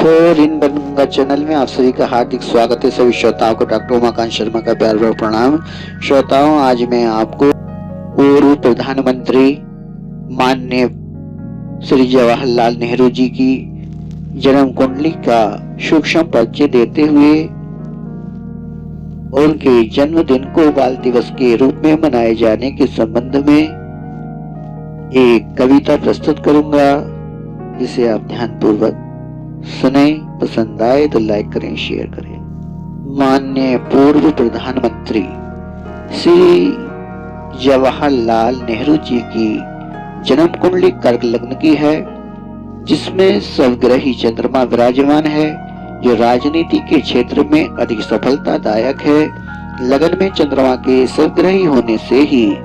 Four इन बनूंगा channel में आप सभी का हार्दिक स्वागत है। सभी श्रोताओं को डॉक्टर उमाकांत शर्मा का प्यार भरा प्रणाम। श्रोताओं, आज मैं आपको पूर्व प्रधानमंत्री माननीय श्री जवाहरलाल नेहरू जी की जन्म कुंडली का सूक्ष्म परिचय देते हुए उनके जन्मदिन को बाल दिवस के रूप में मनाए जाने के संबंध में एक कविता प्रस्तुत करूंगा, जिसे आप ध्यानपूर्वक सुने। पसंद आए तो लाइक करें, शेयर करें। माननीय पूर्व प्रधानमंत्री श्री जवाहरलाल नेहरू जी की जन्म कुंडली कर्क लग्न की है, जिसमें स्वग्रही चंद्रमा विराजमान है, जो राजनीति के क्षेत्र में अधिक सफलतादायक है। लगन में चंद्रमा के स्वग्रही होने से ही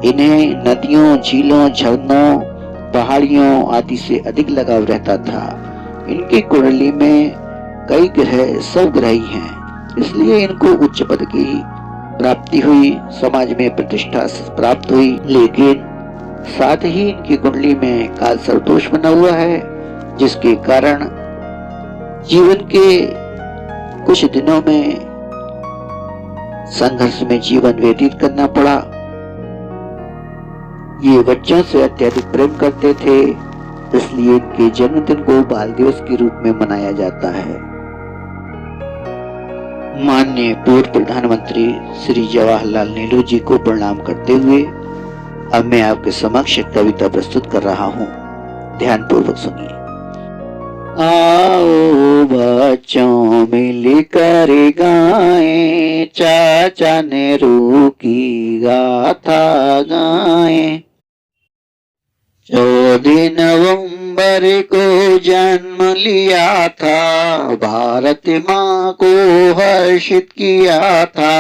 इन्हें नदियों, झीलों, झरनों, पहाड़ियों आदि से अधिक लगाव रहता था। इनकी कुंडली में कई ग्रह स्वग्रही हैं, इसलिए इनको उच्च पद की प्राप्ति हुई, समाज में प्रतिष्ठा प्राप्त हुई। लेकिन साथ ही इनकी कुंडली में काल सर्पदोष बना हुआ है, जिसके कारण जीवन के कुछ दिनों में संघर्ष में जीवन व्यतीत करना पड़ा। ये बच्चों से अत्यधिक प्रेम करते थे, इसलिए इनके जन्मदिन को बाल दिवस के रूप में मनाया जाता है। माननीय पूर्व प्रधानमंत्री श्री जवाहरलाल नेहरू जी को प्रणाम करते हुए अब मैं आपके समक्ष कविता प्रस्तुत कर रहा हूँ। ध्यानपूर्वक सुनिए। आओ बच्चों मिलकर गाएं, चाचा नेहरू की गाथा गाएं। 14 नवंबर को जन्म लिया था, भारत माँ को हर्षित किया था।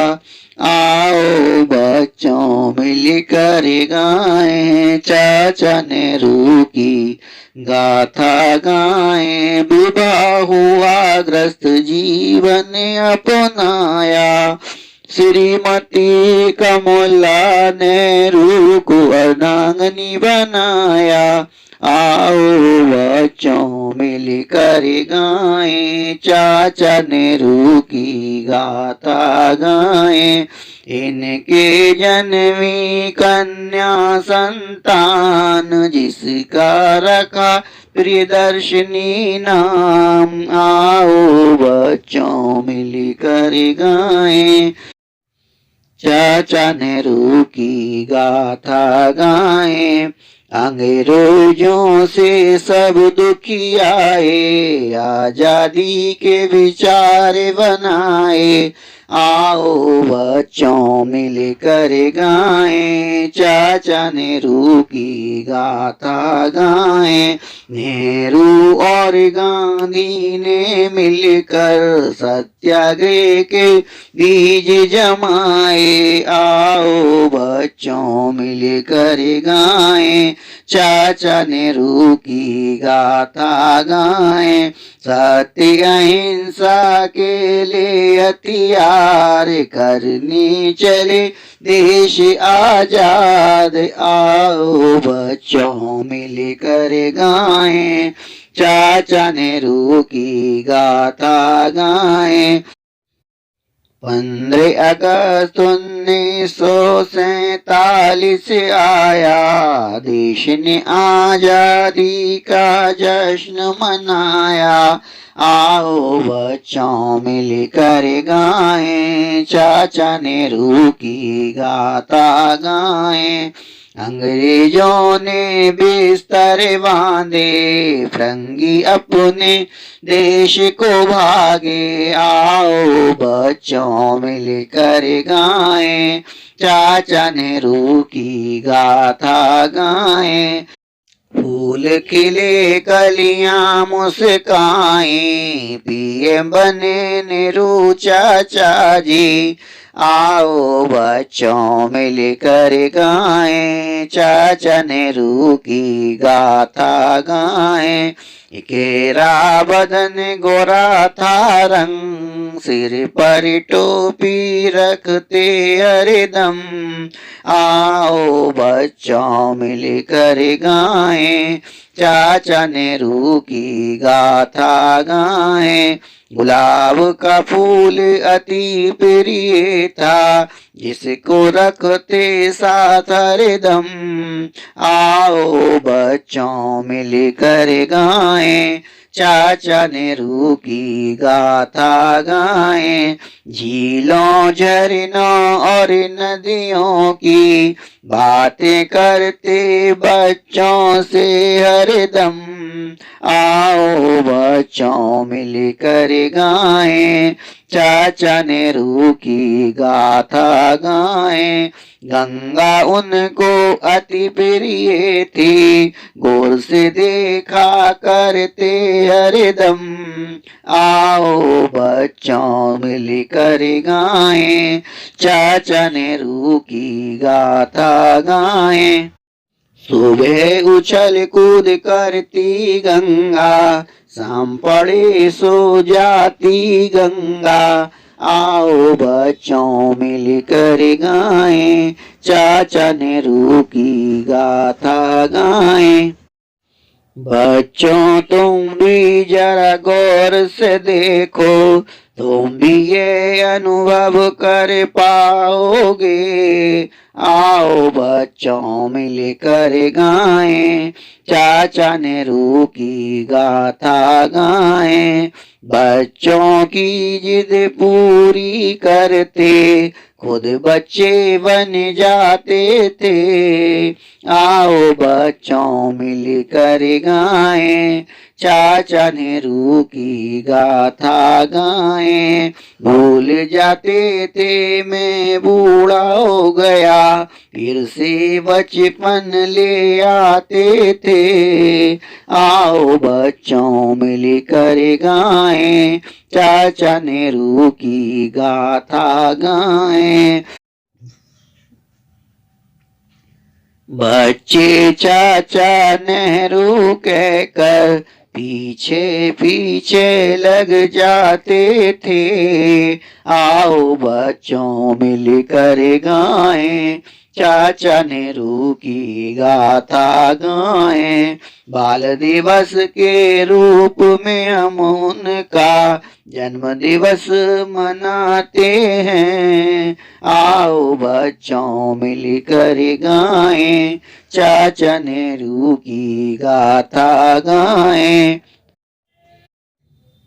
आओ बच्चों मिलकर गाएं, चाचा नेहरू की गाथा गाएं। विवाह हुआ, ग्रस्त जीवन अपनाया, श्रीमती कमला नेहरू को अर्धांगिनी बनाया। आओ बच्चों मिलकर गाएं, चाचा नेहरू की गाथा गाएं। इनके जन्मी कन्या संतान, जिसका रखा प्रियदर्शनी नाम। आओ बच्चों मिलकर गाएं, चाचा नेहरू की गाथा गाएं। अंग्रेजों से सब दुखी आए, आजादी के विचार बनाए। आओ बच्चों मिलकर गाएं, चाचा नेहरू की गाथा गाएं। नेहरू और गांधी ने मिलकर सत्याग्रह के बीज जमाए। आओ बच्चों मिलकर गाएं, चाचा नेहरू की गाथा गाएं। सत्य अहिंसा के लिए हथियार करनी चले देश आजाद। आओ बच्चों मिलकर गाएं, चाचा नेहरू की गाथा गाएं। 15 अगस्त 1947 आया, देश ने आजादी का जश्न मनाया। आओ बच्चों मिलकर गाएं, चाचा नेहरू की गाथा गाएं। अंग्रेजों ने बिस्तर बांधे, फिरंगी अपने देश को भागे। आओ बच्चों मिलकर गाएं, चाचा नेहरू की गाथा गाएं। फूल खिले कलियां मुस्काएं, पीएम बने नेहरू चाचा जी। आओ बच्चों मिलकर गाएं, चाचा नेहरू की गाथा गाएं। घेरा बदन गोरा था रंग, सिर पर टोपी रखते हरदम। आओ बच्चों मिलकर गाएं, चाचा नेहरू की गाथा गाएं। गुलाब का फूल अति प्रिय था, जिसको रखते साथ हरदम। आओ बच्चों मिलकर गाएं, चाचा नेहरू की गाथा गाएं। झीलों झरनों और नदियों की बातें करते बच्चों से हरदम। आओ बच्चों मिलकर गाएं, चाचा नेहरू की गाथा गाएं। गंगा उनको अति प्रिय थी, गौर से देखा करते हरदम। आओ बच्चों मिलकर गाएं, चाचा नेहरू की गाथा गाएं। सुबह उछल कूद करती गंगा, शाम पड़े सो जाती गंगा। आओ बच्चों मिलकर गाएं, चाचा नेहरू की गाथा गाएं। बच्चों तुम भी जरा गौर से देखो, तुम भी ये अनुभव कर पाओगे। आओ बच्चों मिलकर गाएं, चाचा नेहरू की गाथा गाएं। बच्चों की जिद पूरी करते खुद बच्चे बन जाते थे। आओ बच्चों मिलकर गाएं, चाचा नेहरू की गाथा गाएं। भूल जाते थे मैं बूढ़ा हो गया, फिर से बचपन ले आते थे। आओ बच्चों मिलकर गाएं, चाचा नेहरू की गाथा गाएं। बच्चे चाचा नेहरू कहकर पीछे पीछे लग जाते थे। आओ बच्चों मिलकर गाएं, चाचा नेहरू की गाथा गाएं। बाल दिवस के रूप में हम उनका जन्म दिवस मनाते हैं। आओ बच्चों मिलकर गाएं, चाचा नेहरू की गाथा गाएं।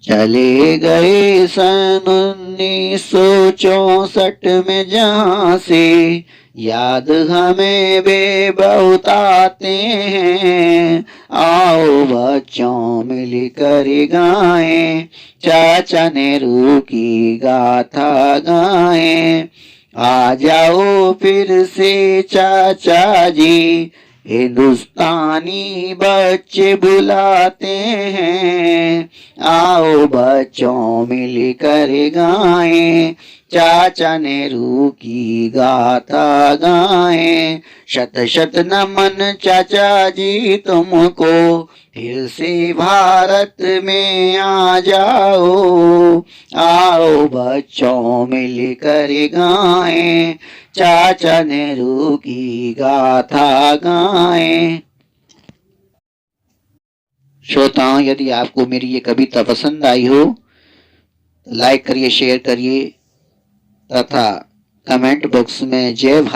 चले गए सन 1964 में जहाँ से, याद हमें वे बहुत आते हैं। आओ बच्चों मिलकर गाएं, चाचा नेहरू की गाथा गाएं। आ जाओ फिर से चाचा जी, हिंदुस्तानी बच्चे बुलाते हैं। आओ बच्चों मिलकर गाएं, चाचा नेहरू की गाथा गाएं। शत शत नमन चाचा जी तुमको, फिर से भारत में आ जाओ। आओ बच्चों मिलकर गाएं, चाचा नेहरू की गाथा गाएं। श्रोताओं, यदि आपको मेरी ये कविता पसंद आई हो तो लाइक करिए, शेयर करिए तथा कमेंट बॉक्स में जय भारत